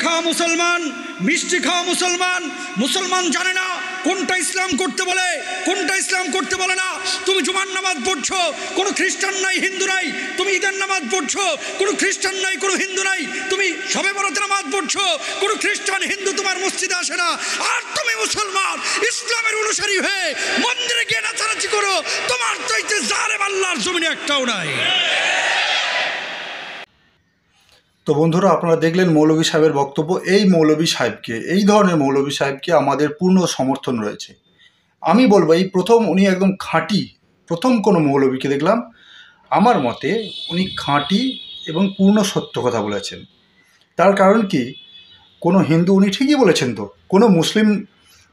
খাওয়া মুসলমান, মিষ্টি খাওয়া মুসলমান। মুসলমান জানে না কোনটা ইসলাম করতে বলে, কোনটা ইসলাম করতে বলে না। তুমি জুমার নামাজ পড়ছো, কোনো খ্রিস্টান নাই, হিন্দু নাই। তুমি ঈদের নামাজ পড়ছো, কোনো খ্রিস্টান নাই, কোনো হিন্দু নাই। তুমি শবে বরাতের নামাজ পড়ছো, কোনো খ্রিস্টান হিন্দু তোমার মসজিদে আসে না। আর তুমি মুসলমান, ইসলামের অনুসারী হয়ে মন্দিরে গিয়ে নাচানাচি করো। তোমার চাইতে জালেম আল্লাহর জমিনে একটাও নাই। তো বন্ধুরা, আপনারা দেখলেন মৌলভী সাহেবের বক্তব্য। এই মৌলভী সাহেবকে, এই ধরনের মৌলভী সাহেবকে আমাদের পূর্ণ সমর্থন রয়েছে। আমি বলবো এই প্রথম উনি একদম খাঁটি, প্রথম কোনো মৌলভীকে দেখলাম আমার মতে উনি খাঁটি এবং পূর্ণ সত্য কথা বলেছেন। তার কারণ কি, কোনো হিন্দু, উনি ঠিকই বলেছেন তো, কোনো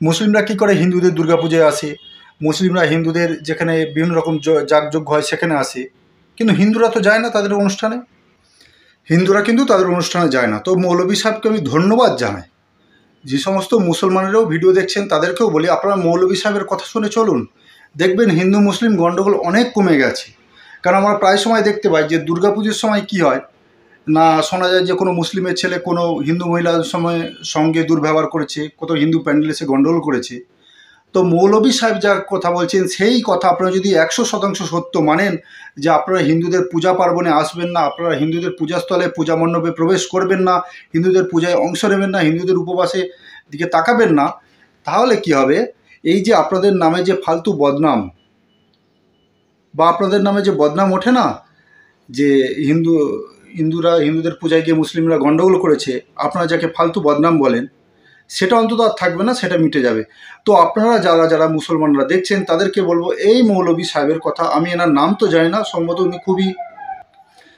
মুসলিমরা কী করে হিন্দুদের দুর্গাপূজায় আসে, মুসলিমরা হিন্দুদের যেখানে বিভিন্ন রকম যাগযজ্ঞ হয় সেখানে আসে, কিন্তু হিন্দুরা তো যায় না তাদের অনুষ্ঠানে। হিন্দুরা কিন্তু তাদের অনুষ্ঠানে যায় না। তো মৌলভী সাহেবকে আমি ধন্যবাদ জানাই। যে সমস্ত মুসলমানেরাও ভিডিও দেখছেন তাদেরকেও বলি, আপনারা মৌলভী সাহেবের কথা শুনে চলুন, দেখবেন হিন্দু মুসলিম গণ্ডগোল অনেক কমে গেছে। কারণ আমরা প্রায় সময় দেখতে পাই যে দুর্গাপুজোর সময় কি হয় না, শোনা যায় যে কোনো মুসলিমের ছেলে কোনো হিন্দু মহিলার সঙ্গে দুর্ব্যবহার করেছে, কোথাও হিন্দু প্যান্ডেলে এসে গণ্ডগোল করেছে। তো মৌলভী সাহেব যার কথা বলছেন সেই কথা আপনারা যদি 100% সত্য মানেন, যে আপনারা হিন্দুদের পূজা পার্বণে আসবেন না, আপনারা হিন্দুদের পূজাস্থলে পূজা মণ্ডপে প্রবেশ করবেন না, হিন্দুদের পূজায় অংশ নেবেন না, হিন্দুদের উপবাসে দিকে তাকাবেন না, তাহলে কি হবে, এই যে আপনাদের নামে যে ফালতু বদনাম বা আপনাদের নামে যে বদনাম ওঠে না, যে হিন্দুদের পূজায় গিয়ে মুসলিমরা গণ্ডগোল করেছে, আপনারা যাকে ফালতু বদনাম বলেন, সেটা অন্তত আর থাকবে না, সেটা মিটে যাবে। তো আপনারা যারা মুসলমানরা দেখছেন তাদেরকে বলবো, এই মৌলভী সাহেবের কথা, আমি এনার নাম তো জানি না, সম্ভবত উনি খুবই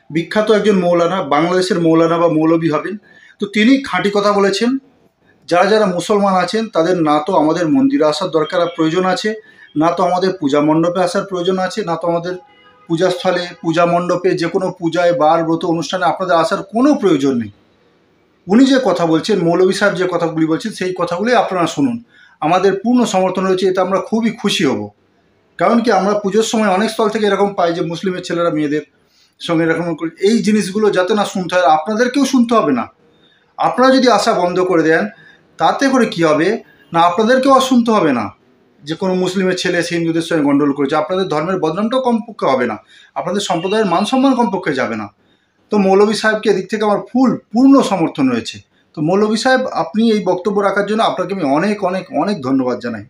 বিখ্যাত একজন মৌলানা, বাংলাদেশের মৌলানা বা মৌলভী হবেন। তো তিনি খাঁটি কথা বলেছেন। যারা মুসলমান আছেন তাদের না তো আমাদের মন্দিরে আসার দরকার প্রয়োজন আছে, না তো আমাদের পূজা মণ্ডপে আসার প্রয়োজন আছে, না তো আমাদের পূজাস্থলে পূজা মণ্ডপে যে কোনো পূজায় বার ব্রত অনুষ্ঠানে আপনাদের আসার কোনো প্রয়োজন নেই। উনি যে কথা বলছেন, মৌলভী সাহেব যে কথাগুলি বলছেন, সেই কথাগুলি আপনারা শুনুন। আমাদের পূর্ণ সমর্থন রয়েছে, এতে আমরা খুবই খুশি হব। কারণ কি, আমরা পুজোর সময় অনেক স্থল থেকে এরকম পাই যে মুসলিমের ছেলেরা মেয়েদের সঙ্গে এরকম, এই জিনিসগুলো যাতে না শুনতে হয়, আপনাদেরকেও শুনতে হবে না। আপনারা যদি আসা বন্ধ করে দেন, তাতে করে কি হবে না, আপনাদেরকেও আর শুনতে হবে না যে কোনো মুসলিমের ছেলে সে হিন্দুদের সঙ্গে গণ্ডগোল করেছে। আপনাদের ধর্মের বদনামটাও কমপক্ষে হবে না, আপনাদের সম্প্রদায়ের মান সম্মান কমপক্ষে যাবে না। তো মৌলভী সাহেবকে এদিক থেকে আমার পূর্ণ সমর্থন রয়েছে। তো মৌলভী সাহেব, আপনি এই বক্তব্য রাখার জন্য আপনাকে আমি অনেক অনেক অনেক ধন্যবাদ জানাই।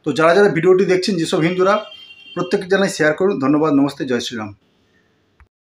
তো যারা ভিডিওটি দেখছেন, যেসব হিন্দুরা, প্রত্যেকে জানাই শেয়ার করুন। ধন্যবাদ, নমস্তে, জয় শ্রীরাম।